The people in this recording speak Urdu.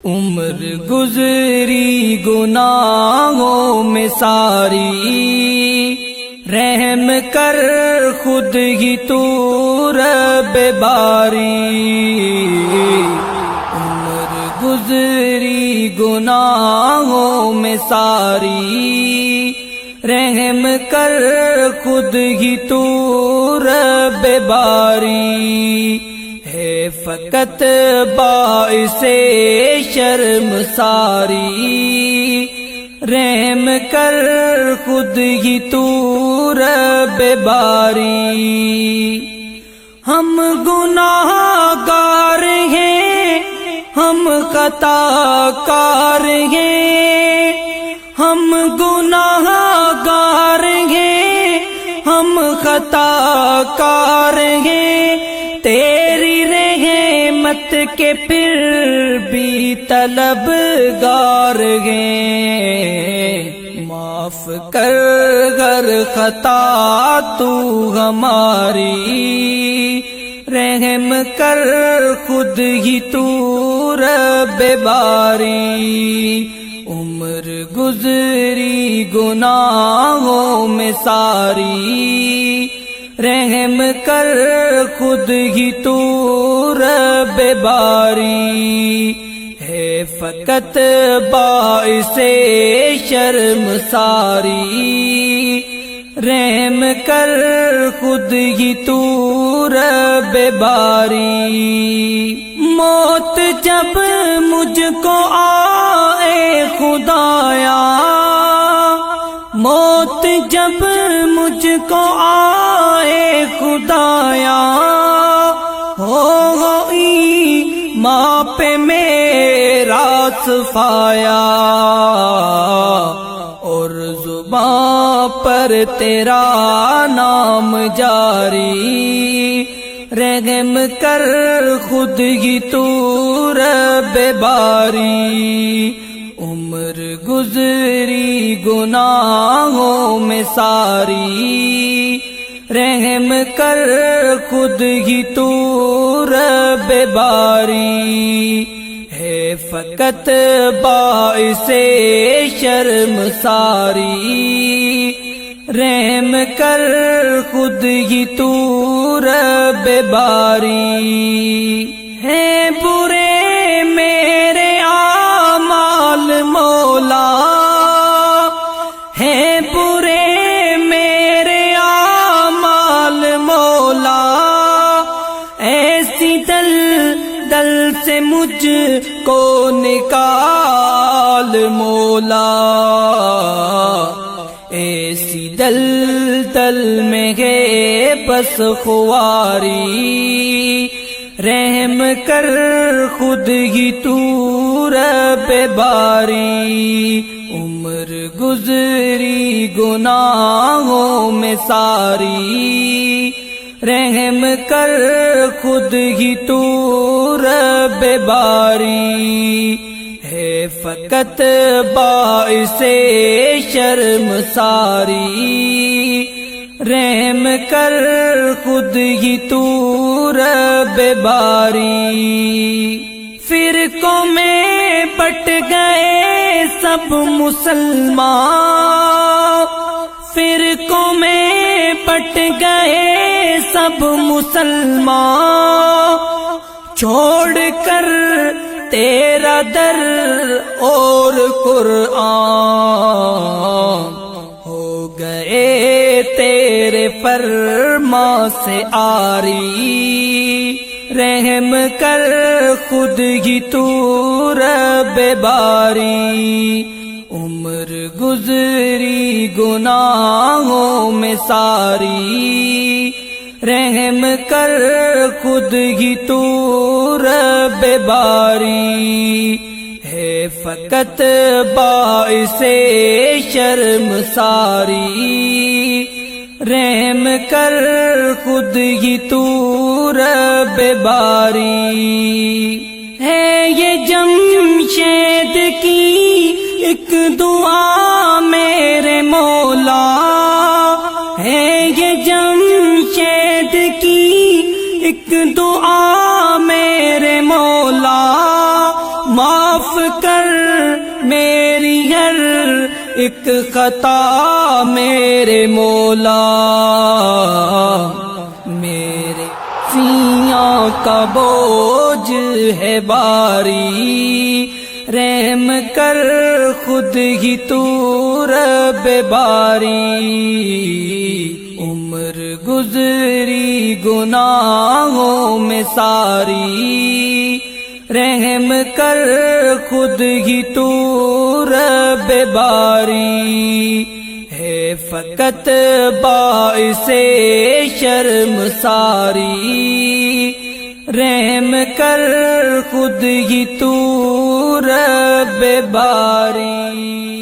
عمر گزری گناہوں میں ساری، رحم کر خود ہی تو رب باری۔ عمر گزری گناہوں میں ساری، رحم کر خود ہی تو رب باری۔ ہے فقط باعث شرم ساری، رحم کر خود ہی تو رب باری۔ ہم گناہ گار ہیں، ہم خطا کار ہیں، ہم گناہ گار ہیں، ہم خطا کار ہیں، تیری رحمت کے پھر بھی طلبگار ہیں۔ معاف کر گر خطا تو ہماری، رحم کر خود ہی تو رب باری۔ عمر گزری گناہوں میں ساری، رحم کر خود ہی تو رب باری۔ ہے فقط باعث شرم ساری، رحم کر خود ہی تو رب باری۔ موت جب مجھ کو آئے خدایا، موت جب مجھ کو آئے خدایا، ہوئی ماں پہ میرا صفایا، اور زباں پر تیرا نام جاری، رحم کر خود ہی تو رب باری۔ عمر گزری گناہوں میں ساری، رحم کر خود ہی تو رب باری۔ ہے فقط باعث شرم ساری، رحم کر خود ہی تو رب باری۔ ہے برے میرے اعمال مولا، ہے برے میرے اعمال مولا، ایسی دل سے مجھ کو نکال مولا، ایسی دل میں ہے بس خواری، رحم کر خود ہی تو رب باری۔ عمر گزری گناہوں میں ساری، رحم کر خود ہی تو رب باری۔ ہے فقط باعث شرم ساری، رحم کر خود ہی تو رب باری۔ فرقوں میں بٹ گئے سب مسلمان، فرقوں میں بٹ گئے سب مسلمان، چھوڑ کر تیرا در اور قرآن، ہو گئے تیرے فرمان سے عاری، رحم کر خود ہی تو رب باری۔ عمر گزری گناہوں میں ساری، رحم کر خود ہی تو رب باری۔ ہے فقط باعث شرم ساری، رحم کر خود ہی تو رب باری۔ ہے یہ جمشید کی ایک دعا میرے مولا، ہے یہ جمشید کی ایک دعا میرے مولا، معاف معاف کر میری ہر ایک خطا میرے مولا، میرے سیاں کا بوجھ ہے باری، رحم کر خود ہی تو رب باری، عمر گزری گناہوں میں ساری، رحم کر خود ہی تو رب باری، ہے فقط باعث شرم ساری، رحم کر خود ہی تو رب باری۔